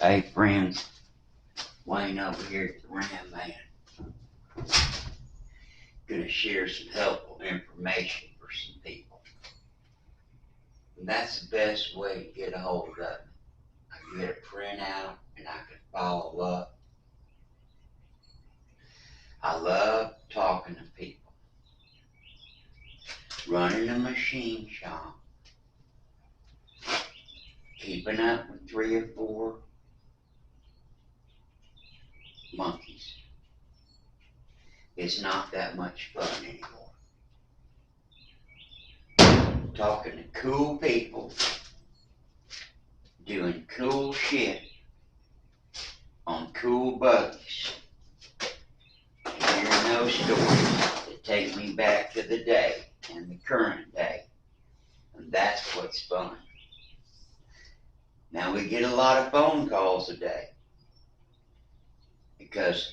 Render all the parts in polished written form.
Hey friends, Wayne over here at the Ram Man. Gonna share some helpful information for some people. And that's the best way to get a hold of me. I can get a printout and I can follow up. I love talking to people. Running a machine shop. Keeping up with 3 or 4 monkeys. It's not that much fun anymore. Talking to cool people, doing cool shit on cool buggies, hearing those stories that take me back to the day and the current day, and that's what's fun. Now we get a lot of phone calls a day because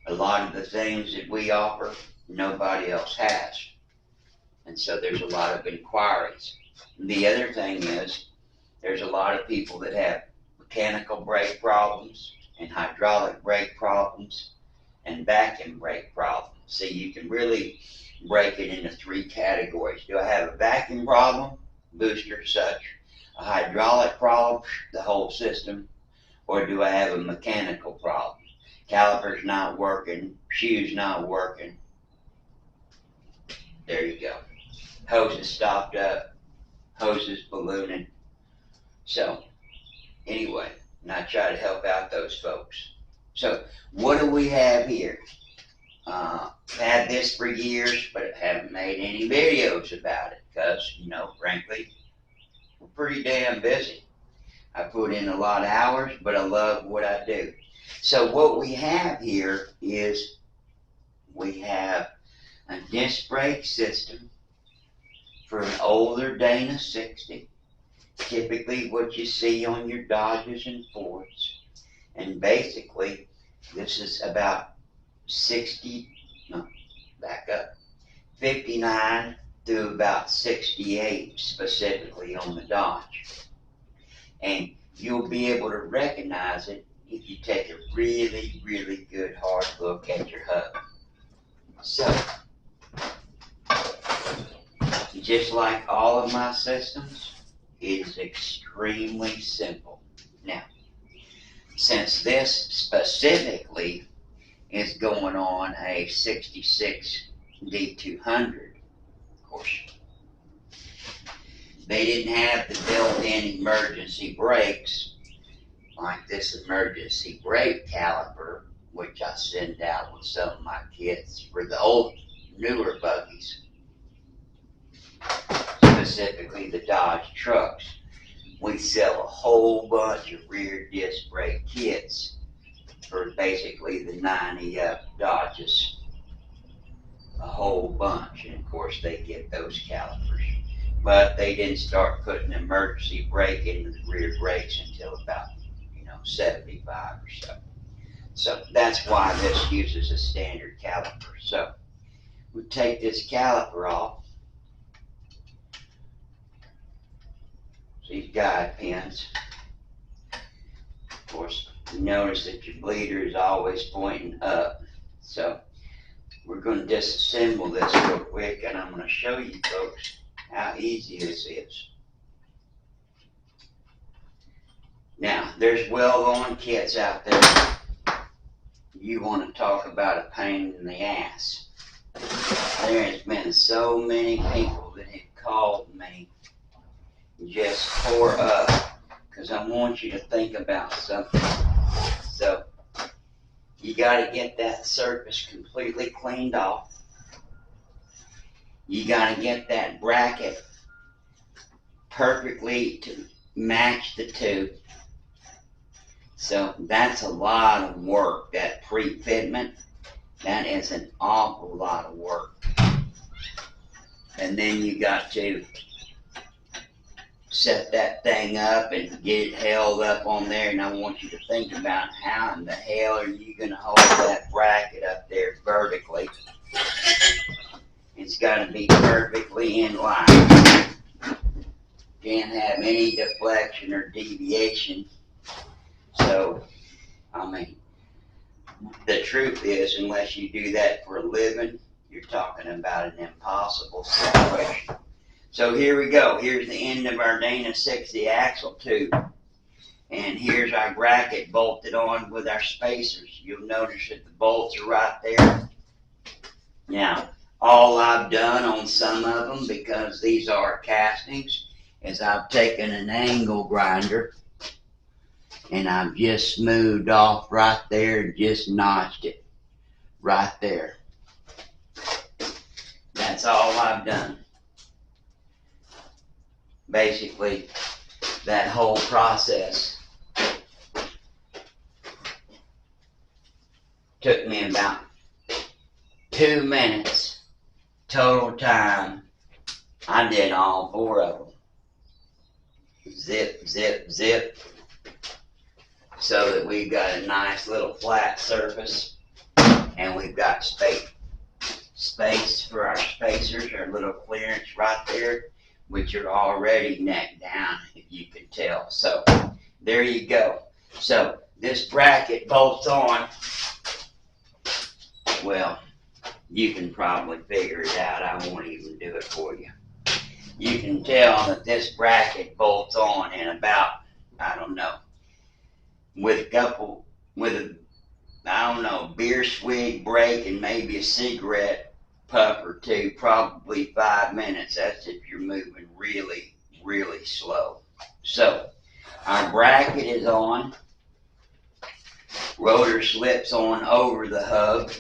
a lot of the things that we offer nobody else has. And so there's a lot of inquiries. And the other thing is, there's a lot of people that have mechanical brake problems and hydraulic brake problems and vacuum brake problems. So you can really break it into 3 categories. Do I have a vacuum problem, booster such, a hydraulic problem, the whole system, or do I have a mechanical problem? Caliper's not working, shoes not working. There you go. Hoses stopped up, hoses ballooning. So, anyway, and I try to help out those folks. So, what do we have here? I've had this for years, but I haven't made any videos about it because, frankly, we're pretty damn busy. I put in a lot of hours, but I love what I do. So, what we have here is we have a disc brake system for an older Dana 60, typically what you see on your Dodges and Fords. And basically, this is about 59 through about 68 specifically on the Dodge. And you'll be able to recognize it if you take a really, really good hard look at your hub. So, just like all of my systems, it is extremely simple. Now, since this specifically is going on a 66 D200, of course, they didn't have the built-in emergency brakes like this emergency brake caliper, which I send out with some of my kits for the old, newer buggies, specifically the Dodge trucks. We sell a whole bunch of rear disc brake kits for basically the 90 up Dodges, a whole bunch, and of course they get those calipers. But they didn't start putting emergency brake into the rear brakes until about 75 or so. So that's why this uses a standard caliper. So we take this caliper off. These guide pins. Of course, you notice that your bleeder is always pointing up. So we're going to disassemble this real quick, and I'm going to show you folks how easy this is. Now, there's well-known kits out there. You want to talk about a pain in the ass. There has been so many people that have called me just tore up because I want you to think about something. So, you got to get that surface completely cleaned off. You got to get that bracket perfectly to match the tube. So that's a lot of work, that pre-fitment. That is an awful lot of work. And then you got to set that thing up and get it held up on there. And I want you to think about how in the hell are you going to hold that bracket up there vertically. It's got to be perfectly in line. Can't have any deflection or deviation. So, I mean, the truth is, unless you do that for a living, you're talking about an impossible situation. So here we go. Here's the end of our Dana 60 axle tube. And here's our bracket bolted on with our spacers. You'll notice that the bolts are right there. Now, all I've done on some of them, because these are castings, is I've taken an angle grinder and I've just smoothed off right there, just notched it right there. That's all I've done. Basically, that whole process took me about 2 minutes total time. I did all 4 of them. Zip, zip, zip. So that we've got a nice little flat surface. And we've got space for our spacers, our little clearance right there, which are already neck down, if you can tell. So there you go. So this bracket bolts on. Well, you can probably figure it out. I won't even do it for you. You can tell that this bracket bolts on in about, I don't know, with a beer swig break and maybe a cigarette puff or two, probably 5 minutes. That's if you're moving really, really slow. So our bracket is on. Rotor slips on over the hub.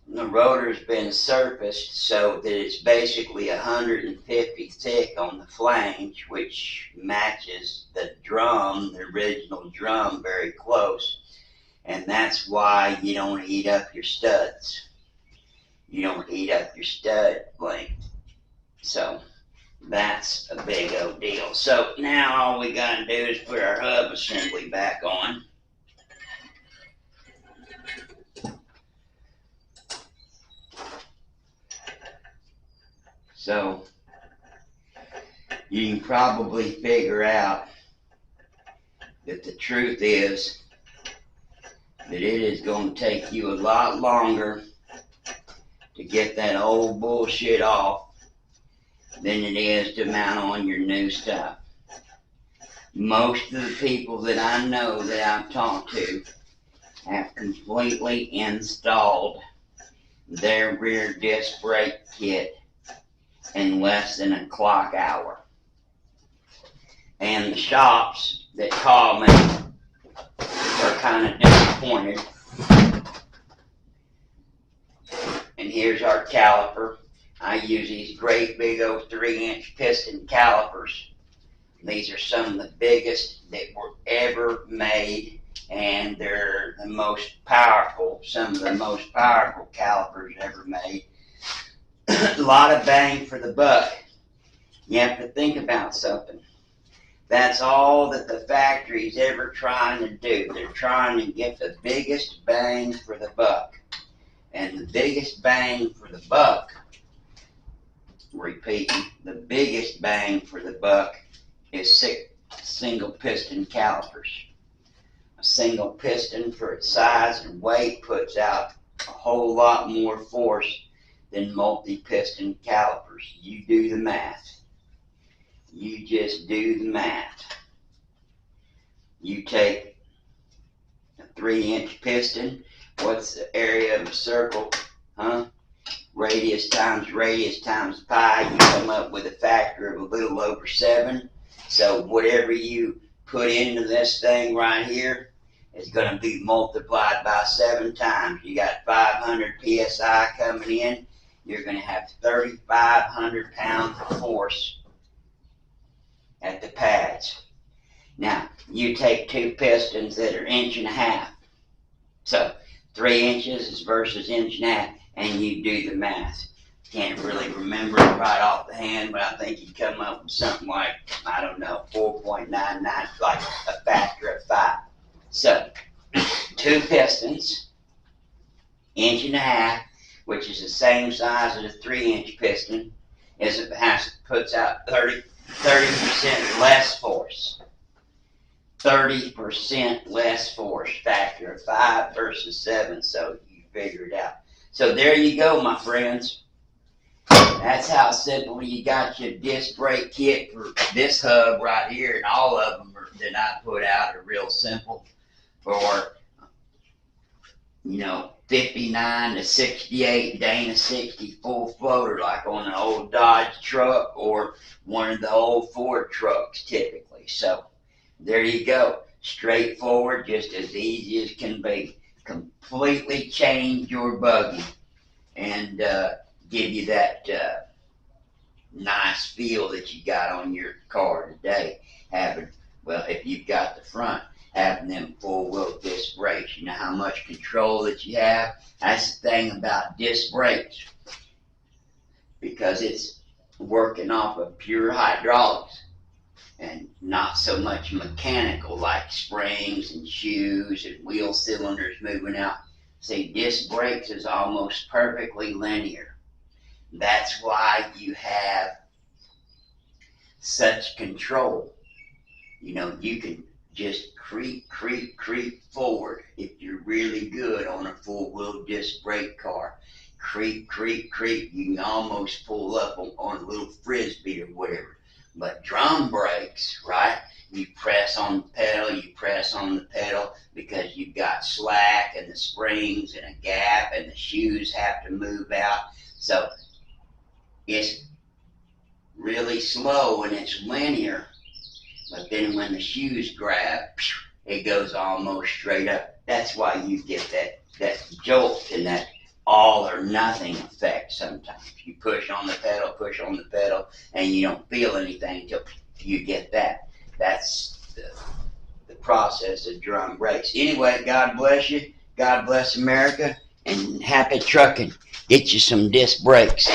The rotor's been surfaced so that it's basically 150 thick on the flange, which matches the drum, the original drum, very close. And that's why you don't eat up your studs. You don't eat up your stud length. So that's a big old deal. So now all we gotta do is put our hub assembly back on. So you can probably figure out that the truth is that it is going to take you a lot longer to get that old bullshit off than it is to mount on your new stuff. Most of the people that I know that I've talked to have completely installed their rear disc brake kit in less than a clock hour. And the shops that call me are kind of disappointed. And here's our caliper. I use these great big old 3-inch piston calipers. These are some of the biggest that were ever made, and they're the most powerful, some of the most powerful calipers ever made. A lot of bang for the buck. You have to think about something. That's all that the factory's ever trying to do. They're trying to get the biggest bang for the buck. And the biggest bang for the buck, repeating, the biggest bang for the buck is single piston calipers. A single piston for its size and weight puts out a whole lot more force than multi-piston calipers. You do the math. You just do the math. You take a 3-inch piston. What's the area of a circle? Radius times pi. You come up with a factor of a little over 7. So whatever you put into this thing right here is going to be multiplied by 7 times. You got 500 psi coming in. You're going to have 3,500 pounds of force at the pads. Now, you take 2 pistons that are 1.5 inches. So, 3 inches versus 1.5 inches, and you do the math. Can't really remember it right off the hand, but I think you come up with something like, 4.99, like a factor of 5. So, 2 pistons, 1.5 inches, which is the same size as a 3-inch piston, puts out 30% less force. 30% less force, factor of 5 versus 7, so you figure it out. So there you go, my friends. That's how simple you got your disc brake kit for this hub right here, and all of them that I put out are real simple for, 59 to 68 Dana 60 full floater, like on an old Dodge truck or one of the old Ford trucks typically. So there you go. Straightforward, just as easy as can be. Completely change your buggy and give you that nice feel that you got on your car today. If you've got the front, having them four-wheel disc brakes. You know how much control that you have? That's the thing about disc brakes, because it's working off of pure hydraulics and not so much mechanical like springs and shoes and wheel cylinders moving out. See, disc brakes is almost perfectly linear. That's why you have such control. You can just creep forward if you're really good on a four-wheel disc brake car. Creep. You can almost pull up on a little frisbee or whatever. But drum brakes, right? You press on the pedal because you've got slack and the springs and a gap and the shoes have to move out. So it's really slow and it's linear. But then when the shoes grab, it goes almost straight up. That's why you get that jolt and that all or nothing effect sometimes. You push on the pedal, and you don't feel anything until you get that. That's the process of drum brakes. Anyway, God bless you. God bless America, and happy trucking. Get you some disc brakes.